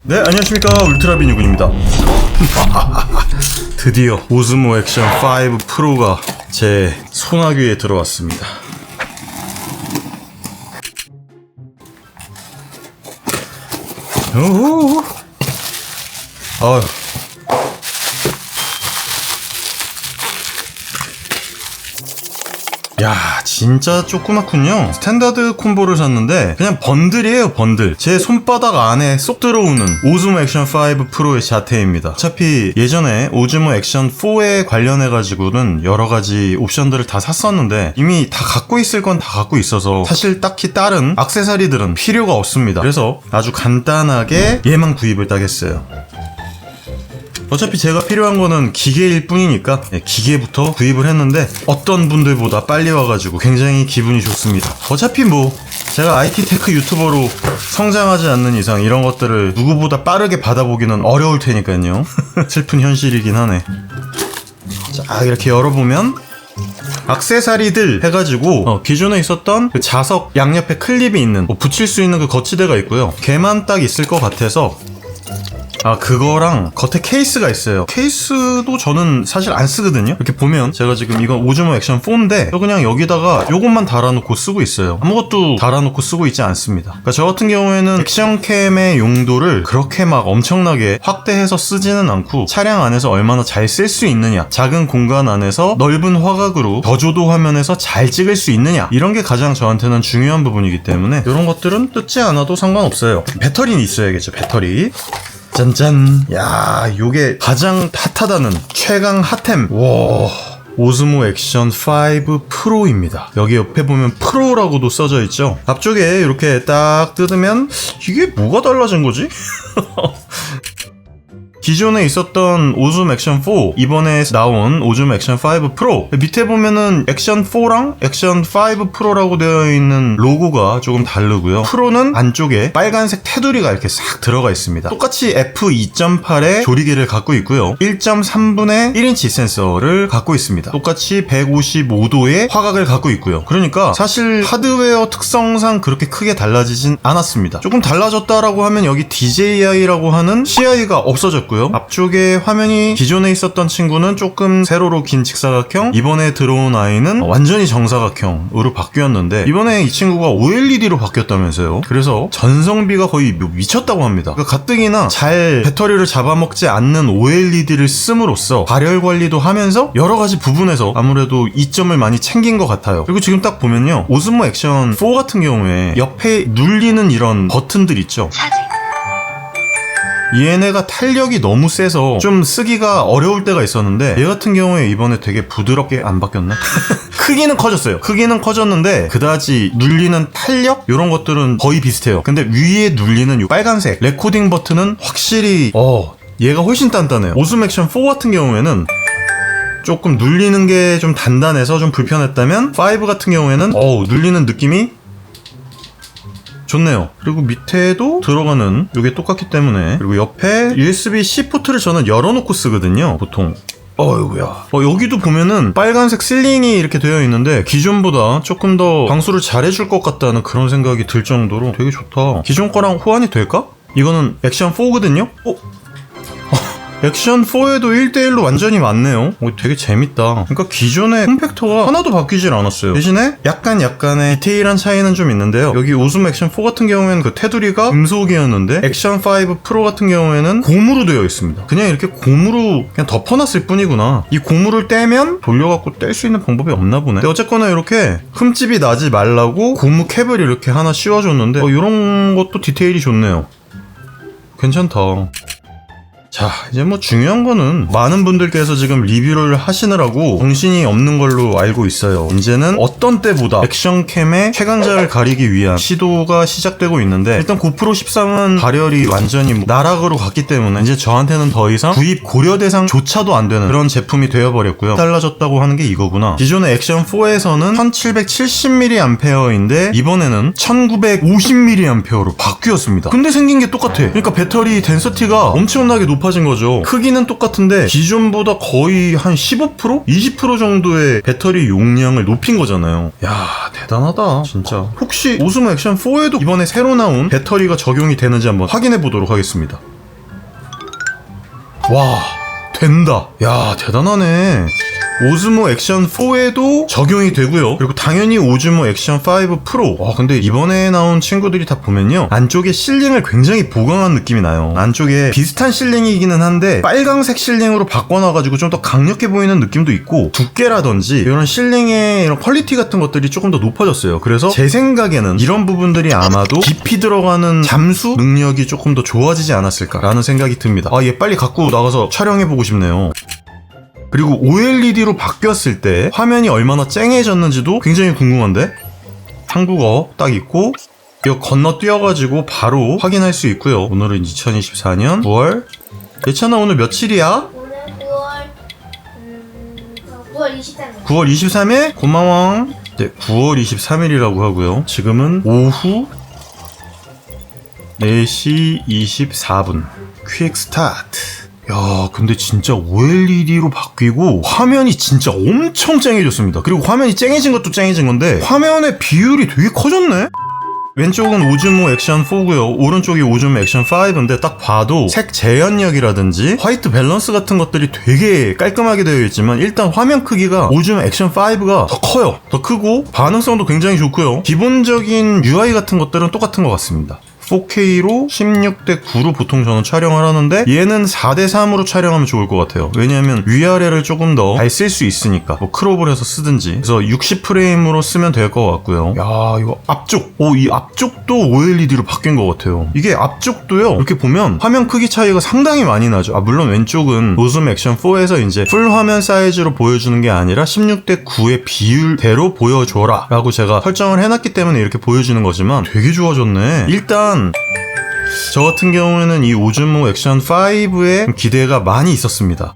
네, 안녕하십니까. 울트라비니군입니다. 드디어 오즈모 액션 5 프로가 제 소나귀에 들어왔습니다. 오호. 아유. 야, 진짜 조그맣군요. 스탠다드 콤보를 샀는데 그냥 번들이에요, 번들. 제 손바닥 안에 쏙 들어오는 오즈모 액션 5 프로의 자태입니다. 어차피 예전에 오즈모 액션 4에 관련해가지고는 여러가지 옵션들을 다 샀었는데 이미 다 갖고 있을 건 다 갖고 있어서 사실 딱히 다른 액세서리들은 필요가 없습니다. 그래서 아주 간단하게 얘만 구입을 딱 했어요. 어차피 제가 필요한 거는 기계일 뿐이니까 기계부터 구입을 했는데 어떤 분들보다 빨리 와가지고 굉장히 기분이 좋습니다. 어차피 뭐 제가 IT 테크 유튜버로 성장하지 않는 이상 이런 것들을 누구보다 빠르게 받아보기는 어려울 테니까요. 슬픈 현실이긴 하네. 자, 이렇게 열어보면 액세서리들 해가지고 기존에 있었던 그 자석 양옆에 클립이 있는 붙일 수 있는 그 거치대가 있고요. 걔만 딱 있을 것 같아서 그거랑 겉에 케이스가 있어요. 케이스도 저는 사실 안 쓰거든요. 이렇게 보면 제가 지금 이건 오즈모 액션 4인데 그냥 여기다가 요것만 달아놓고 쓰고 있어요. 아무것도 달아놓고 쓰고 있지 않습니다. 그러니까 저 같은 경우에는 액션캠의 용도를 그렇게 막 엄청나게 확대해서 쓰지는 않고 차량 안에서 얼마나 잘 쓸 수 있느냐, 작은 공간 안에서 넓은 화각으로 저조도 화면에서 잘 찍을 수 있느냐, 이런 게 가장 저한테는 중요한 부분이기 때문에 이런 것들은 뜯지 않아도 상관없어요. 배터리는 있어야겠죠. 배터리. 짠짠. 야, 요게 가장 핫하다는 최강 핫템. 와, 오즈모 액션 5 프로입니다. 여기 옆에 보면 프로라고도 써져 있죠. 앞쪽에 이렇게 딱 뜯으면 이게 뭐가 달라진 거지? 기존에 있었던 오즈모 액션 4, 이번에 나온 오즈모 액션 5 프로, 밑에 보면은 액션 4랑 액션 5 프로라고 되어 있는 로고가 조금 다르고요. 프로는 안쪽에 빨간색 테두리가 이렇게 싹 들어가 있습니다. 똑같이 f2.8의 조리개를 갖고 있고요. 1.3분의 1인치 센서를 갖고 있습니다. 똑같이 155도의 화각을 갖고 있고요. 그러니까 사실 하드웨어 특성상 그렇게 크게 달라지진 않았습니다. 조금 달라졌다라고 하면 여기 DJI라고 하는 CI가 없어졌고요. 앞쪽에 화면이 기존에 있었던 친구는 조금 세로로 긴 직사각형, 이번에 들어온 아이는 완전히 정사각형으로 바뀌었는데 이번에 이 친구가 OLED로 바뀌었다면서요. 그래서 전성비가 거의 미쳤다고 합니다. 그러니까 가뜩이나 잘 배터리를 잡아먹지 않는 OLED를 씀으로써 발열 관리도 하면서 여러가지 부분에서 아무래도 이점을 많이 챙긴 것 같아요. 그리고 지금 딱 보면요, 오즈모 액션 4 같은 경우에 옆에 눌리는 이런 버튼들 있죠. 얘네가 탄력이 너무 세서 좀 쓰기가 어려울 때가 있었는데 얘 같은 경우에 이번에 되게 부드럽게 안 바뀌었나? 크기는 커졌어요. 크기는 커졌는데 그다지 눌리는 탄력? 이런 것들은 거의 비슷해요. 근데 위에 눌리는 이 빨간색 레코딩 버튼은 확실히 얘가 훨씬 단단해요. 오즈모 액션 4 같은 경우에는 조금 눌리는 게 좀 단단해서 좀 불편했다면 5 같은 경우에는 눌리는 느낌이 좋네요. 그리고 밑에도 들어가는 이게 똑같기 때문에, 그리고 옆에 USB-C 포트를 저는 열어놓고 쓰거든요, 보통. 어이구야. 여기도 보면은 빨간색 실링이 이렇게 되어 있는데 기존보다 조금 더 방수를 잘해줄 것 같다는 그런 생각이 들 정도로 되게 좋다. 기존 거랑 호환이 될까? 이거는 액션 4거든요? 액션 4에도 1대1로 완전히 맞네요. 되게 재밌다. 그러니까 기존의 폼팩터가 하나도 바뀌질 않았어요. 대신에 약간의 디테일한 차이는 좀 있는데요. 여기 오즈모 액션 4 같은 경우에는 그 테두리가 금속이었는데 액션 5 프로 같은 경우에는 고무로 되어 있습니다. 그냥 이렇게 고무로 그냥 덮어놨을 뿐이구나. 이 고무를 떼면 돌려갖고 뗄 수 있는 방법이 없나 보네. 근데 어쨌거나 이렇게 흠집이 나지 말라고 고무 캡을 이렇게 하나 씌워줬는데 이런 것도 디테일이 좋네요. 괜찮다. 자, 이제 뭐 중요한 거는 많은 분들께서 지금 리뷰를 하시느라고 정신이 없는 걸로 알고 있어요. 이제는 어떤 때보다 액션캠의 최강자를 가리기 위한 시도가 시작되고 있는데, 일단 고프로 13은 발열이 완전히 나락으로 갔기 때문에 이제 저한테는 더 이상 구입 고려 대상조차도 안 되는 그런 제품이 되어버렸고요. 달라졌다고 하는 게 이거구나. 기존의 액션 4에서는 1770mAh인데 이번에는 1950mAh로 바뀌었습니다. 근데 생긴 게 똑같아. 그러니까 배터리 덴서티가 엄청나게 높아진 거죠. 크기는 똑같은데 기존보다 거의 한 15%? 20% 정도의 배터리 용량을 높인 거잖아요. 야, 대단하다 진짜. 혹시 오즈모 액션 4에도 이번에 새로 나온 배터리가 적용이 되는지 한번 확인해 보도록 하겠습니다. 와, 된다. 야, 대단하네. 오즈모 액션 4에도 적용이 되고요. 그리고 당연히 오즈모 액션 5 프로. 와, 근데 이번에 나온 친구들이 다 보면요, 안쪽에 실링을 굉장히 보강한 느낌이 나요. 안쪽에 비슷한 실링이기는 한데 빨강색 실링으로 바꿔놔가지고 좀 더 강력해 보이는 느낌도 있고, 두께라든지 이런 실링의 이런 퀄리티 같은 것들이 조금 더 높아졌어요. 그래서 제 생각에는 이런 부분들이 아마도 깊이 들어가는 잠수 능력이 조금 더 좋아지지 않았을까라는 생각이 듭니다. 아, 얘 빨리 갖고 나가서 촬영해보고 싶네요. 그리고 OLED로 바뀌었을 때 화면이 얼마나 쨍해졌는지도 굉장히 궁금한데? 한국어 딱 있고 이거 건너뛰어가지고 바로 확인할 수 있고요. 오늘은 2024년 9월. 예찬아, 오늘 며칠이야? 오늘 9월 23일. 9월 23일? 고마워. 네, 9월 23일이라고 하고요. 지금은 오후 4시 24분. 퀵 스타트. 야, 근데 진짜 OLED로 바뀌고 화면이 진짜 엄청 쨍해졌습니다. 그리고 화면이 쨍해진 것도 쨍해진 건데 화면의 비율이 되게 커졌네? 왼쪽은 오즈모 액션 4고요. 오른쪽이 오즈모 액션 5인데 딱 봐도 색 재현력이라든지 화이트 밸런스 같은 것들이 되게 깔끔하게 되어 있지만 일단 화면 크기가 오즈모 액션 5가 더 커요. 더 크고 반응성도 굉장히 좋고요. 기본적인 UI 같은 것들은 똑같은 것 같습니다. 4K로 16:9로 보통 저는 촬영을 하는데 얘는 4:3으로 촬영하면 좋을 것 같아요. 왜냐하면 위아래를 조금 더 잘 쓸 수 있으니까 뭐 크롭을 해서 쓰든지. 그래서 60프레임으로 쓰면 될 것 같고요. 야, 이거 앞쪽, 이 앞쪽도 OLED로 바뀐 것 같아요. 이게 앞쪽도요, 이렇게 보면 화면 크기 차이가 상당히 많이 나죠. 아, 물론 왼쪽은 오즈모 액션 4에서 이제 풀 화면 사이즈로 보여주는 게 아니라 16:9의 비율대로 보여줘라 라고 제가 설정을 해놨기 때문에 이렇게 보여주는 거지만 되게 좋아졌네. 일단 저 같은 경우에는 이 오즈모 액션 5에 기대가 많이 있었습니다.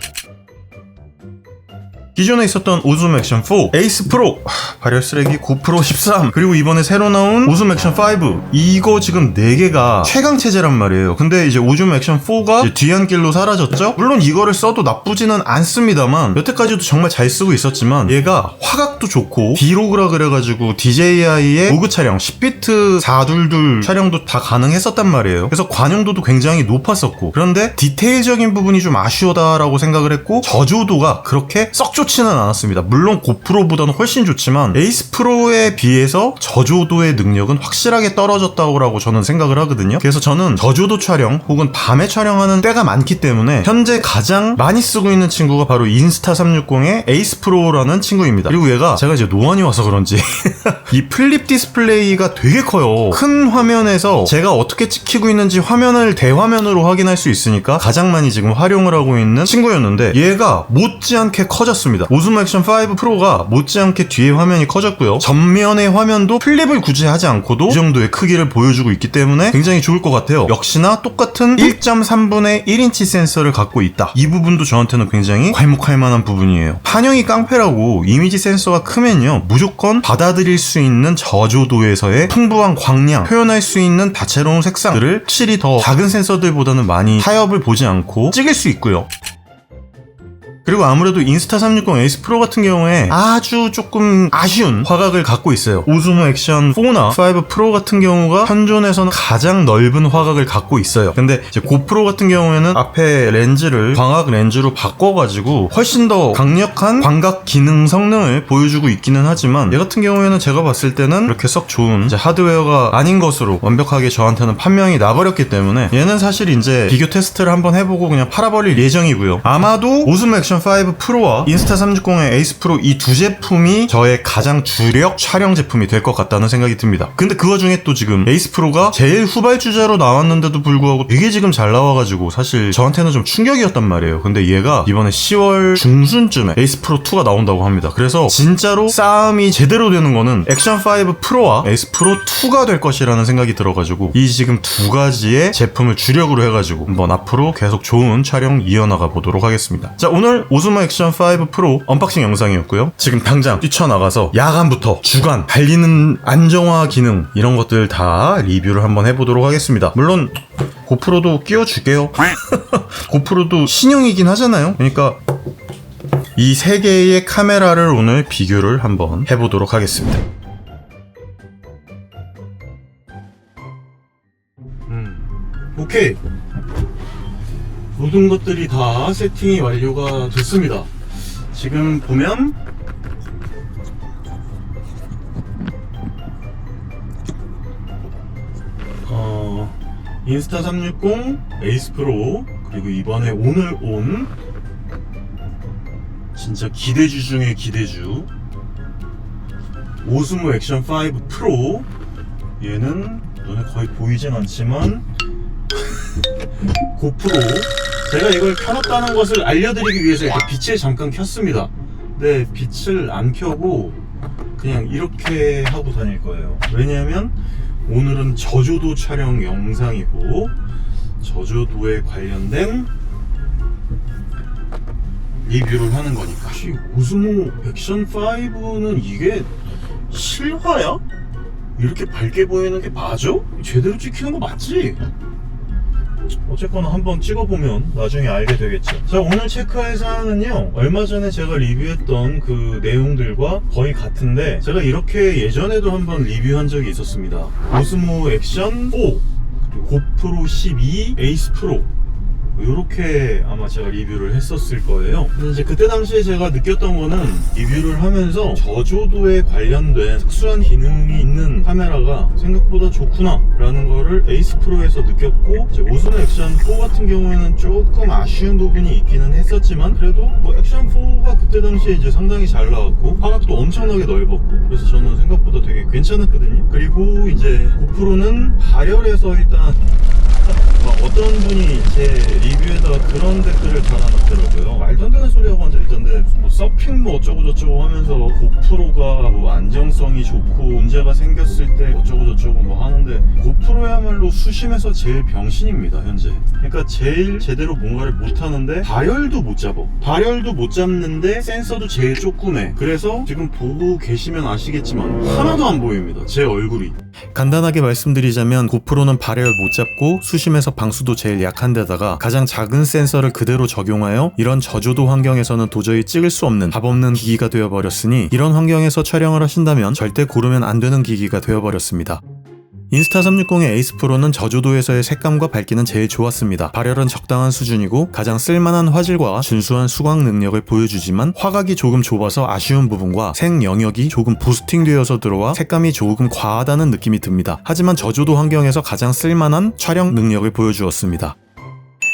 기존에 있었던 오즈모 액션 4, 에이스 프로, 발열 쓰레기, 고프로 13, 그리고 이번에 새로 나온 오즈모 액션 5, 이거 지금 4개가 최강 체제란 말이에요. 근데 이제 오즈모 액션 4가 뒤안길로 사라졌죠? 물론 이거를 써도 나쁘지는 않습니다만 여태까지도 정말 잘 쓰고 있었지만 얘가 화각도 좋고 디로그라 그래가지고 DJI의 로그 촬영 10비트 422 촬영도 다 가능했었단 말이에요. 그래서 관용도도 굉장히 높았었고, 그런데 디테일적인 부분이 좀 아쉬워다라고 생각을 했고 저조도가 그렇게 썩 좋지는 않았습니다. 물론 고프로보다는 훨씬 좋지만 에이스 프로에 비해서 저조도의 능력은 확실하게 떨어졌다고 저는 생각을 하거든요. 그래서 저는 저조도 촬영 혹은 밤에 촬영하는 때가 많기 때문에 현재 가장 많이 쓰고 있는 친구가 바로 인스타 360의 에이스 프로라는 친구입니다. 그리고 얘가 제가 이제 노안이 와서 그런지 이 플립 디스플레이가 되게 커요. 큰 화면에서 제가 어떻게 찍히고 있는지 화면을 대화면으로 확인할 수 있으니까 가장 많이 지금 활용을 하고 있는 친구였는데 얘가 못지않게 커졌습니다. 오즈모 액션 5 프로가 못지않게 뒤에 화면이 커졌고요. 전면의 화면도 플립을 굳이 하지 않고도 이 정도의 크기를 보여주고 있기 때문에 굉장히 좋을 것 같아요. 역시나 똑같은 1.3분의 1인치 센서를 갖고 있다. 이 부분도 저한테는 굉장히 괄목할 만한 부분이에요. 판형이 깡패라고 이미지 센서가 크면요, 무조건 받아들일 수 있는 저조도에서의 풍부한 광량, 표현할 수 있는 다채로운 색상들을 확실히 더 작은 센서들보다는 많이 타협을 보지 않고 찍을 수 있고요. 그리고 아무래도 인스타 360 에이스 프로 같은 경우에 아주 조금 아쉬운 화각을 갖고 있어요. 오즈모 액션 4나 5 프로 같은 경우가 현존에서는 가장 넓은 화각을 갖고 있어요. 근데 이제 고프로 같은 경우에는 앞에 렌즈를 광학 렌즈로 바꿔가지고 훨씬 더 강력한 광각 기능 성능을 보여주고 있기는 하지만 얘 같은 경우에는 제가 봤을 때는 그렇게 썩 좋은 이제 하드웨어가 아닌 것으로 완벽하게 저한테는 판명이 나버렸기 때문에 얘는 사실 이제 비교 테스트를 한번 해보고 그냥 팔아버릴 예정이고요. 아마도 오즈모 액션 5 프로와 인스타 360의 에이스 프로 이 두 제품이 저의 가장 주력 촬영 제품이 될 것 같다는 생각이 듭니다. 근데 그 와중에 또 지금 에이스 프로가 제일 후발주자로 나왔는데도 불구하고 되게 지금 잘 나와가지고 사실 저한테는 좀 충격이었단 말이에요. 근데 얘가 이번에 10월 중순쯤에 에이스 프로 2가 나온다고 합니다. 그래서 진짜로 싸움이 제대로 되는 거는 액션 5 프로와 에이스 프로 2가 될 것이라는 생각이 들어가지고 이 지금 두 가지의 제품을 주력으로 해가지고 한번 앞으로 계속 좋은 촬영 이어나가 보도록 하겠습니다. 자, 오늘 오즈모 액션 5 프로 언박싱 영상이었고요. 지금 당장 뛰쳐나가서 야간부터 주간 달리는 안정화 기능 이런 것들 다 리뷰를 한번 해보도록 하겠습니다. 물론 고프로도 끼워줄게요. 고프로도 신형이긴 하잖아요. 그러니까 이 세 개의 카메라를 오늘 비교를 한번 해보도록 하겠습니다. 오케이. 모든 것들이 다 세팅이 완료가 됐습니다. 지금 보면 인스타 360 에이스 프로, 그리고 이번에 오늘 온 진짜 기대주 중에 기대주 오스모 액션 5 프로, 얘는 눈에 거의 보이진 않지만 고프로. 제가 이걸 켜놨다는 것을 알려드리기 위해서 이렇게 빛을 잠깐 켰습니다. 근데 빛을 안 켜고 그냥 이렇게 하고 다닐 거예요. 왜냐하면 오늘은 저조도 촬영 영상이고, 저조도에 관련된 리뷰를 하는 거니까. 혹시 오스모 액션 5는 이게 실화야? 이렇게 밝게 보이는 게 맞아? 제대로 찍히는 거 맞지? 어쨌거나 한번 찍어보면 나중에 알게 되겠죠. 자, 오늘 체크할 사항은요, 얼마 전에 제가 리뷰했던 그 내용들과 거의 같은데, 제가 이렇게 예전에도 한번 리뷰한 적이 있었습니다. 오스모 액션 4, 그리고 고프로 12 에이스 프로, 이렇게 아마 제가 리뷰를 했었을 거예요. 근데 이제 그때 당시에 제가 느꼈던 거는, 리뷰를 하면서 저조도에 관련된 특수한 기능이 있는 카메라가 생각보다 좋구나 라는 거를 에이스 프로에서 느꼈고, 이제 오스모 액션 4 같은 경우에는 조금 아쉬운 부분이 있기는 했었지만, 그래도 뭐 액션 4가 그때 당시에 이제 상당히 잘 나왔고 화각도 엄청나게 넓었고, 그래서 저는 생각보다 되게 괜찮았거든요. 그리고 이제 고프로는 발열해서 일단 어떤 분이 제 리뷰에다가 그런 댓글을 달아놨더라고요. 말도 안 되는 소리하고 앉아있던데, 뭐 서핑 뭐 어쩌고저쩌고 하면서 고프로가 뭐 안정성이 좋고 문제가 생겼을 때 어쩌고저쩌고 뭐 하는데, 고프로야말로 수심에서 제일 병신입니다 현재. 그러니까 제일 제대로 뭔가를 못하는데 발열도 못 잡아. 발열도 못 잡는데 센서도 제일 조그매. 그래서 지금 보고 계시면 아시겠지만 하나도 안 보입니다, 제 얼굴이. 간단하게 말씀드리자면, 고프로는 발열 못 잡고 수심에서 방수도 제일 약한 데다가 가장 작은 센서를 그대로 적용하여 이런 저조도 환경에서는 도저히 찍을 수 없는 답 없는 기기가 되어버렸으니, 이런 환경에서 촬영을 하신다면 절대 고르면 안 되는 기기가 되어버렸습니다. 인스타 360의 에이스 프로는 저조도에서의 색감과 밝기는 제일 좋았습니다. 발열은 적당한 수준이고 가장 쓸만한 화질과 준수한 수광 능력을 보여주지만, 화각이 조금 좁아서 아쉬운 부분과 색 영역이 조금 부스팅되어서 들어와 색감이 조금 과하다는 느낌이 듭니다. 하지만 저조도 환경에서 가장 쓸만한 촬영 능력을 보여주었습니다.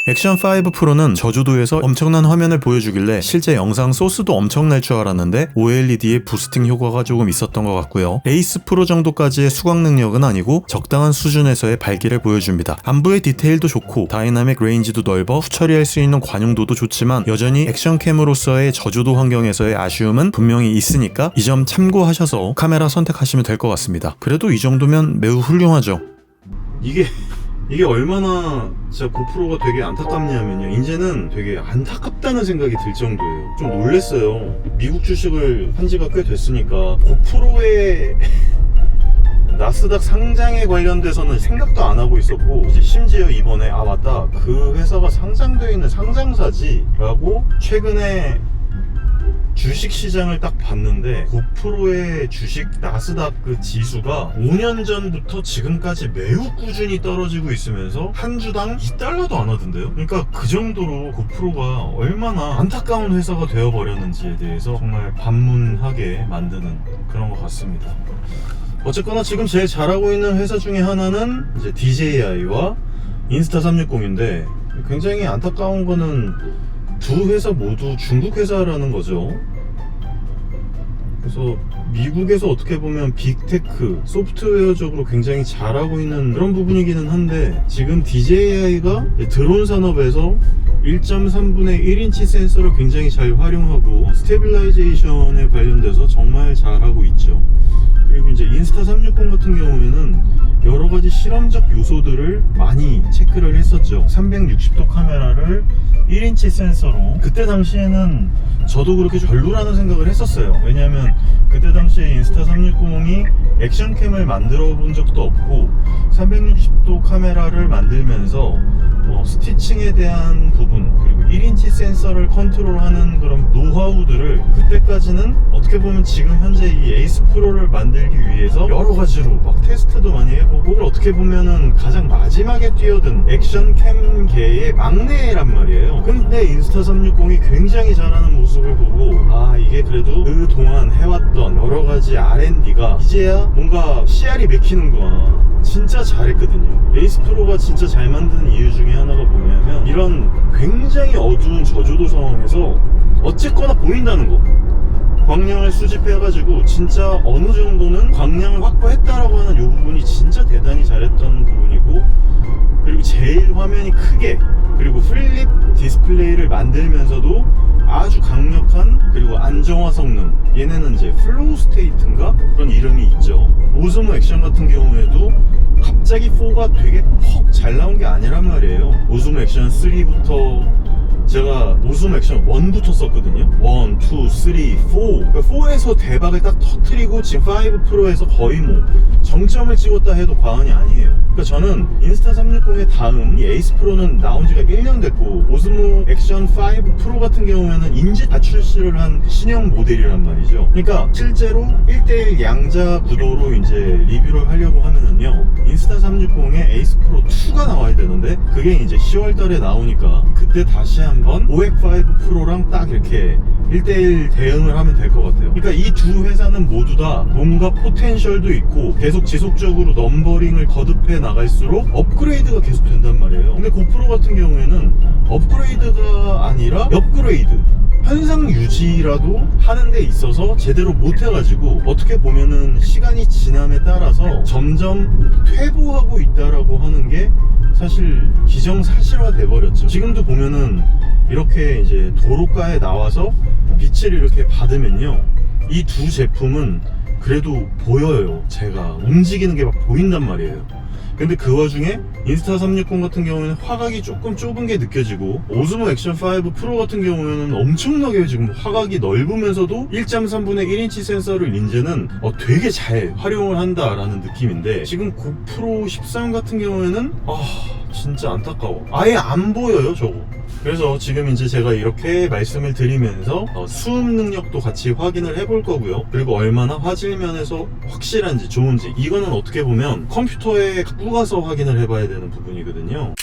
액션 5 프로는 저조도에서 엄청난 화면을 보여주길래 실제 영상 소스도 엄청날 줄 알았는데 OLED의 부스팅 효과가 조금 있었던 것 같고요. 에이스 프로 정도까지의 수광 능력은 아니고 적당한 수준에서의 밝기를 보여줍니다. 안부의 디테일도 좋고 다이나믹 레인지도 넓어 후처리할 수 있는 관용도도 좋지만, 여전히 액션캠으로서의 저조도 환경에서의 아쉬움은 분명히 있으니까 이 점 참고하셔서 카메라 선택하시면 될 것 같습니다. 그래도 이 정도면 매우 훌륭하죠. 이게 얼마나 진짜 고프로가 되게 안타깝냐면요, 이제는 되게 안타깝다는 생각이 들 정도예요. 좀 놀랬어요. 미국 주식을 한 지가 꽤 됐으니까 고프로의 나스닥 상장에 관련돼서는 생각도 안 하고 있었고, 이제 심지어 이번에 맞다, 그 회사가 상장되어 있는 상장사지 라고 최근에 주식시장을 딱 봤는데, 고프로의 주식 나스닥 그 지수가 5년 전부터 지금까지 매우 꾸준히 떨어지고 있으면서 한 주당 $2도 안 하던데요. 그러니까 그 정도로 고프로가 얼마나 안타까운 회사가 되어버렸는지에 대해서 정말 반문하게 만드는 그런 것 같습니다. 어쨌거나 지금 제일 잘하고 있는 회사 중에 하나는 이제 DJI와 인스타 360인데, 굉장히 안타까운 거는 두 회사 모두 중국 회사라는 거죠. 그래서 미국에서 어떻게 보면 빅테크, 소프트웨어적으로 굉장히 잘하고 있는 그런 부분이기는 한데, 지금 DJI가 드론 산업에서 1.3분의 1인치 센서를 굉장히 잘 활용하고 스테빌라이제이션에 관련돼서 정말 잘하고 있죠. 그리고 이제 인스타 360 같은 경우에는 여러 가지 실험적 요소들을 많이 체크를 했었죠. 360도 카메라를 1인치 센서로, 그때 당시에는 저도 그렇게 별로라는 생각을 했었어요. 왜냐하면 그때 당시에 인스타 360이 액션캠을 만들어 본 적도 없고, 360도 카메라를 만들면서 스티칭에 대한 부분, 그리고 1인치 센서를 컨트롤하는 그런 노하우들을 그때까지는 어떻게 보면 지금 현재 이 에이스 프로를 만들기 위해서 여러 가지로 막 테스트도 많이 해보고 어떻게 보면은 가장 마지막에 뛰어든 액션 캠계의 막내란 말이에요. 근데 인스타360이 굉장히 잘하는 모습을 보고 아 이게 그래도 그동안 해왔던 여러 가지 R&D가 이제야 뭔가 CR이 맥히는구나. 진짜 잘했거든요. 에이스 프로가 진짜 잘 만든 이유 중에 하나가 뭐냐면 이런 굉장히 어두운 저조도 상황에서 어쨌거나 보인다는 거. 광량을 수집해가지고 진짜 어느 정도는 광량을 확보했다라고 하는 이 부분이 진짜 대단히 잘했던 부분이고, 그리고 제일 화면이 크게 그리고 플립 디스플레이를 만들면서도 아주 강력한 그리고 안정화 성능, 얘네는 이제 플로우 스테이트인가 그런 이름이 있죠. 오즈모 액션 같은 경우에도 갑자기 4가 되게 퍽 잘 나온 게 아니란 말이에요. 오즈모 액션 3부터 제가 오즈모 액션 1부터 썼거든요. 1, 2, 3, 4. 그러니까 4에서 대박을 딱 터트리고 지금 5 프로에서 거의 뭐 정점을 찍었다 해도 과언이 아니에요. 그러니까 저는 인스타360의 다음 이 에이스 프로는 나온 지가 1년 됐고, 오즈모 액션 5 프로 같은 경우에는 인지 다 출시를 한 신형 모델이란 말이죠. 그러니까 실제로 1대1 양자 구도로 이제 리뷰를 하려고 하면은요, 인스타360에 에이스 프로 2가 나와야 되는데 그게 이제 10월 달에 나오니까 그때 다시 한번 OX5 프로랑 딱 이렇게 1대1 대응을 하면 될 것 같아요. 그러니까 이 두 회사는 모두 다 뭔가 포텐셜도 있고 계속 지속적으로 넘버링을 거듭해 나갈수록 업그레이드가 계속 된단 말이에요. 근데 고프로 같은 경우에는 업그레이드가 아니라 업그레이드, 현상 유지라도 하는 데 있어서 제대로 못 해가지고 어떻게 보면은 시간이 지남에 따라서 점점 퇴보하고 있다라고 하는 게 사실 기정사실화 돼버렸죠. 지금도 보면은 이렇게 이제 도로가에 나와서 빛을 이렇게 받으면요, 이 두 제품은 그래도 보여요. 제가 움직이는 게 막 보인단 말이에요. 근데 그 와중에 인스타360 같은 경우에는 화각이 조금 좁은 게 느껴지고, 오즈모 액션 5 프로 같은 경우에는 엄청나게 지금 화각이 넓으면서도 1.3분의 1인치 센서를 이제는 되게 잘 활용을 한다라는 느낌인데, 지금 고프로 13 같은 경우에는 진짜 안타까워. 아예 안 보여요 저거. 그래서 지금 이제 제가 이렇게 말씀을 드리면서 수음 능력도 같이 확인을 해볼 거고요. 그리고 얼마나 화질 면에서 확실한지 좋은지, 이거는 어떻게 보면 컴퓨터에 갖고 가서 확인을 해봐야 되는 부분이거든요.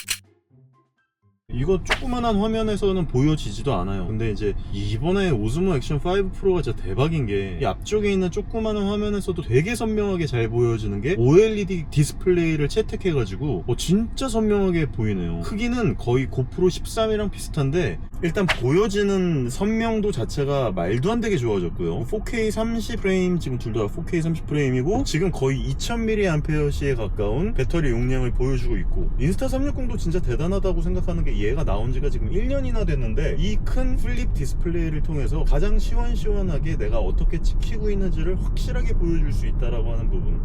이거 조그만한 화면에서는 보여지지도 않아요. 근데 이제 이번에 오즈모 액션 5 프로가 진짜 대박인 게, 이 앞쪽에 있는 조그만한 화면에서도 되게 선명하게 잘 보여지는 게 OLED 디스플레이를 채택해가지고 진짜 선명하게 보이네요. 크기는 거의 고프로 13이랑 비슷한데 일단 보여지는 선명도 자체가 말도 안 되게 좋아졌고요. 4K 30프레임, 지금 둘 다 4K 30프레임이고 지금 거의 2000mAh에 가까운 배터리 용량을 보여주고 있고, 인스타360도 진짜 대단하다고 생각하는 게 얘가 나온 지가 지금 1년이나 됐는데 이 큰 플립 디스플레이를 통해서 가장 시원시원하게 내가 어떻게 찍히고 있는지를 확실하게 보여줄 수 있다라고 하는 부분,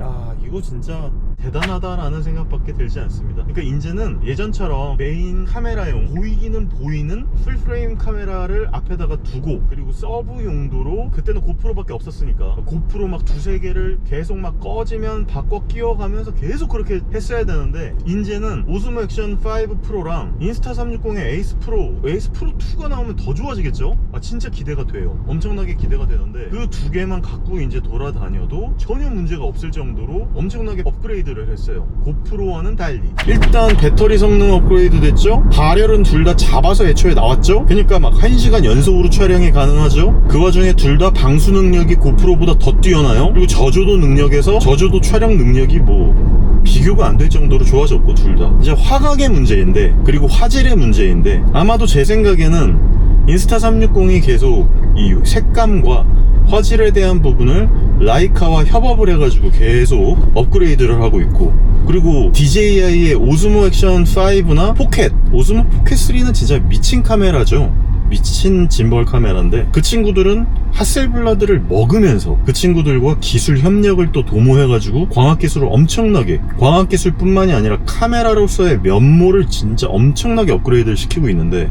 야 이거 진짜 대단하다라는 생각밖에 들지 않습니다. 그러니까 이제는 예전처럼 메인 카메라용 보이기는 보이는 풀프레임 카메라를 앞에다가 두고, 그리고 서브 용도로 그때는 고프로밖에 없었으니까 고프로 막 두세 개를 계속 막 꺼지면 바꿔 끼워가면서 계속 그렇게 했어야 되는데, 이제는 오즈모 액션 5 프로랑 인스타360의 에이스 프로 2가 나오면 더 좋아지겠죠? 진짜 기대가 돼요. 엄청나게 기대가 되는데 그 두 개만 갖고 이제 돌아다녀도 전혀 문제가 없을 정도로 엄청나게 업그레이드를 했어요. 고프로와는 달리. 일단 배터리 성능 업그레이드 됐죠? 발열은 둘 다 잡아서 애초에 나왔죠? 그러니까 막 1시간 연속으로 촬영이 가능하죠? 그 와중에 둘 다 방수 능력이 고프로보다 더 뛰어나요? 그리고 저조도 능력에서 저조도 촬영 능력이 뭐 비교가 안 될 정도로 좋아졌고, 둘 다 이제 화각의 문제인데, 그리고 화질의 문제인데, 아마도 제 생각에는 인스타360이 계속 이 색감과 화질에 대한 부분을 라이카와 협업을 해가지고 계속 업그레이드를 하고 있고, 그리고 DJI의 오즈모 액션 5나 포켓, 오즈모 포켓 3는 진짜 미친 카메라죠. 미친 짐벌 카메라인데, 그 친구들은 하셀블라드를 먹으면서 그 친구들과 기술 협력을 또 도모해가지고 광학기술을 엄청나게, 광학기술뿐만이 아니라 카메라로서의 면모를 진짜 엄청나게 업그레이드를 시키고 있는데,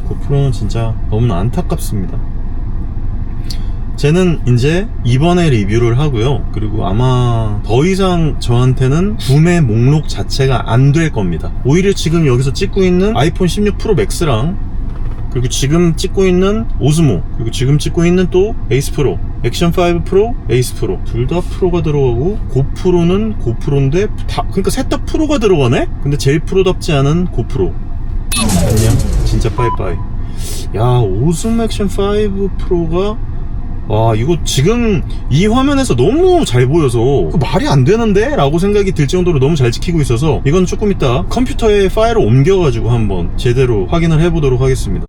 고프로는 진짜 너무나 안타깝습니다. 쟤는 이제 이번에 리뷰를 하고요. 그리고 아마 더 이상 저한테는 구매 목록 자체가 안 될 겁니다. 오히려 지금 여기서 찍고 있는 아이폰 16 프로 맥스랑, 그리고 지금 찍고 있는 오즈모, 그리고 지금 찍고 있는 또 에이스 프로, 액션 5 프로, 에이스 프로, 둘 다 프로가 들어가고, 고프로는 고프로인데 그러니까 셋 다 프로가 들어가네? 근데 제일 프로답지 않은 고프로. 안녕, 진짜 빠이빠이. 야, 오즈모 액션 5 프로가, 와, 이거 지금 이 화면에서 너무 잘 보여서 말이 안 되는데? 라고 생각이 들 정도로 너무 잘 찍히고 있어서, 이건 조금 이따 컴퓨터에 파일을 옮겨가지고 한번 제대로 확인을 해보도록 하겠습니다.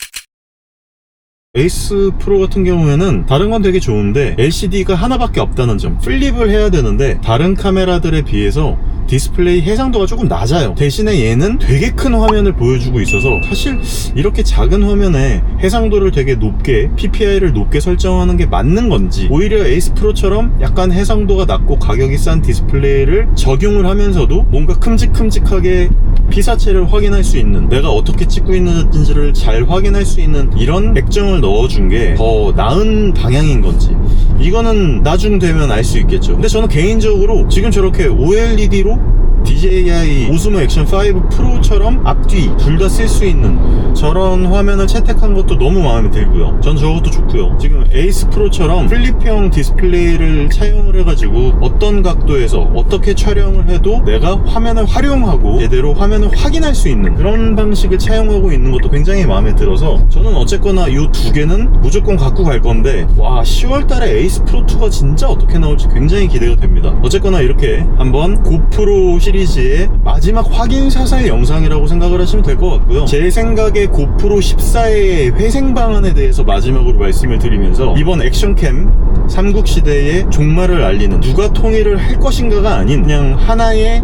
에이스 프로 같은 경우에는 다른 건 되게 좋은데 LCD가 하나밖에 없다는 점, 플립을 해야 되는데 다른 카메라들에 비해서 디스플레이 해상도가 조금 낮아요. 대신에 얘는 되게 큰 화면을 보여주고 있어서 사실 이렇게 작은 화면에 해상도를 되게 높게, PPI를 높게 설정하는 게 맞는 건지, 오히려 에이스 프로처럼 약간 해상도가 낮고 가격이 싼 디스플레이를 적용을 하면서도 뭔가 큼직큼직하게 피사체를 확인할 수 있는, 내가 어떻게 찍고 있는지를 잘 확인할 수 있는 이런 액정을 넣어준 게 더 나은 방향인 건지, 이거는 나중 되면 알 수 있겠죠. 근데 저는 개인적으로 지금 저렇게 OLED로 DJI 오즈모 액션 5 프로처럼 앞뒤 둘 다 쓸 수 있는 저런 화면을 채택한 것도 너무 마음에 들고요. 전 저것도 좋고요. 지금 에이스 프로처럼 플립형 디스플레이를 차용을 해가지고 어떤 각도에서 어떻게 촬영을 해도 내가 화면을 활용하고 제대로 화면을 확인할 수 있는 그런 방식을 차용하고 있는 것도 굉장히 마음에 들어서, 저는 어쨌거나 이 두 개는 무조건 갖고 갈 건데, 와, 10월달에 에이스 프로 2가 진짜 어떻게 나올지 굉장히 기대가 됩니다. 어쨌거나 이렇게 한번 고프로 시리즈의 마지막 확인샷의 영상이라고 생각을 하시면 될 것 같고요. 제 생각에 고프로 14의 회생 방안에 대해서 마지막으로 말씀을 드리면서, 이번 액션캠 삼국시대의 종말을 알리는, 누가 통일을 할 것인가가 아닌 그냥 하나의,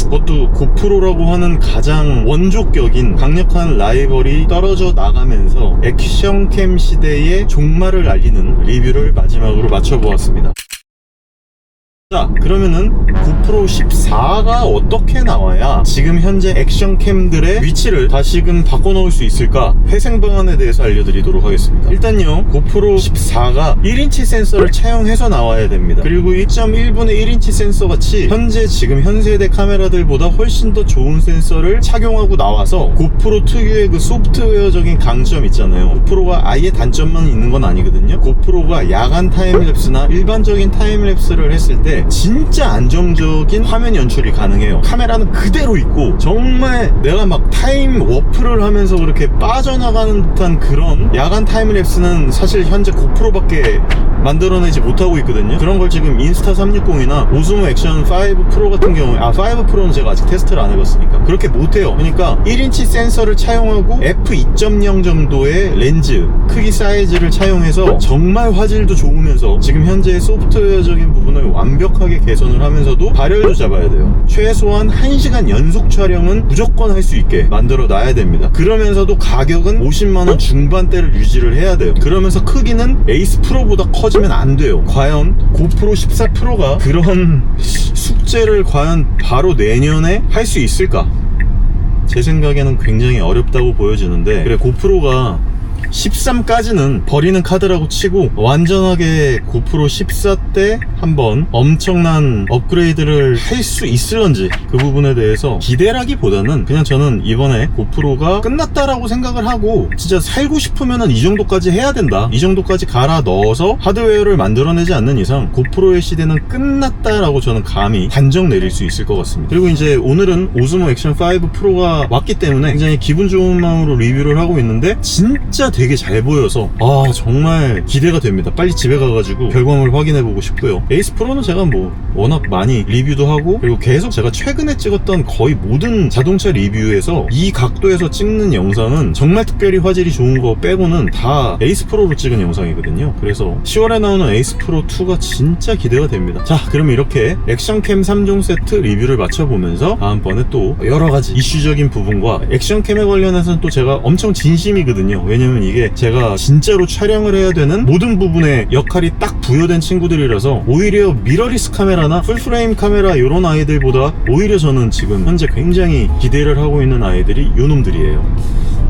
그것도 고프로라고 하는 가장 원조격인 강력한 라이벌이 떨어져 나가면서 액션캠 시대의 종말을 알리는 리뷰를 마지막으로 마쳐보았습니다. 자, 그러면은 고프로 14가 어떻게 나와야 지금 현재 액션캠들의 위치를 다시금 바꿔놓을 수 있을까, 회생 방안에 대해서 알려드리도록 하겠습니다. 일단요, 고프로 14가 1인치 센서를 차용해서 나와야 됩니다. 그리고 1.1분의 1인치 센서 같이 현재 지금 현세대 카메라들보다 훨씬 더 좋은 센서를 착용하고 나와서, 고프로 특유의 그 소프트웨어적인 강점 있잖아요. 고프로가 아예 단점만 있는 건 아니거든요. 고프로가 야간 타임랩스나 일반적인 타임랩스를 했을 때 진짜 안정적인 화면 연출이 가능해요. 카메라는 그대로 있고, 정말 내가 막 타임 워프를 하면서 그렇게 빠져나가는 듯한 그런 야간 타임랩스는 사실 현재 고프로밖에 만들어내지 못하고 있거든요. 그런 걸 지금 인스타 360이나 오즈모 액션 5 프로 같은 경우에, 5 프로는 제가 아직 테스트를 안 해봤으니까 그렇게 못해요. 그러니까 1인치 센서를 차용하고 f2.0 정도의 렌즈 크기 사이즈를 차용해서 정말 화질도 좋으면서 지금 현재 소프트웨어적인 부분을 완벽하게 개선을 하면서도 발열도 잡아야 돼요. 최소한 1시간 연속 촬영은 무조건 할 수 있게 만들어 놔야 됩니다. 그러면서도 가격은 50만원 중반대를 유지를 해야 돼요. 그러면서 크기는 에이스 프로보다 커지면 안 돼요. 과연 고프로 14 프로가 그런 숙제를 과연 바로 내년에 할 수 있을까? 제 생각에는 굉장히 어렵다고 보여지는데, 그래, 고프로가 13까지는 버리는 카드라고 치고 완전하게 고프로 14 때 한번 엄청난 업그레이드를 할 수 있을런지, 그 부분에 대해서 기대라기보다는 그냥 저는 이번에 고프로가 끝났다라고 생각을 하고, 진짜 살고 싶으면은 이 정도까지 해야 된다, 이 정도까지 갈아 넣어서 하드웨어를 만들어내지 않는 이상 고프로의 시대는 끝났다라고 저는 감히 단정 내릴 수 있을 것 같습니다. 그리고 이제 오늘은 오즈모 액션 5 프로가 왔기 때문에 굉장히 기분 좋은 마음으로 리뷰를 하고 있는데, 진짜 되게 잘 보여서 정말 기대가 됩니다. 빨리 집에 가가지고 결과물 확인해보고 싶고요. 에이스 프로는 제가 뭐 워낙 많이 리뷰도 하고, 그리고 계속 제가 최근에 찍었던 거의 모든 자동차 리뷰에서 이 각도에서 찍는 영상은 정말 특별히 화질이 좋은 거 빼고는 다 에이스 프로로 찍은 영상이거든요. 그래서 10월에 나오는 에이스 프로 2가 진짜 기대가 됩니다. 자, 그러면 이렇게 액션캠 3종 세트 리뷰를 마쳐보면서 다음번에 또 여러가지 이슈적인 부분과 액션캠에 관련해서는 또 제가 엄청 진심이거든요. 왜냐면 이게 제가 진짜로 촬영을 해야 되는 모든 부분에 역할이 딱 부여된 친구들이라서, 오히려 미러리스 카메라나 풀프레임 카메라 이런 아이들보다 오히려 저는 지금 현재 굉장히 기대를 하고 있는 아이들이 요놈들이에요.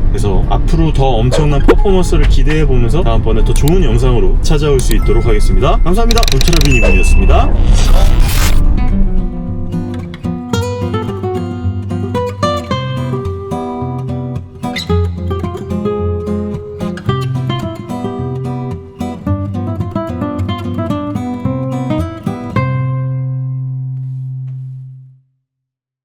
그래서 앞으로 더 엄청난 퍼포먼스를 기대해보면서 다음번에 더 좋은 영상으로 찾아올 수 있도록 하겠습니다. 감사합니다. 울트라비니군이었습니다.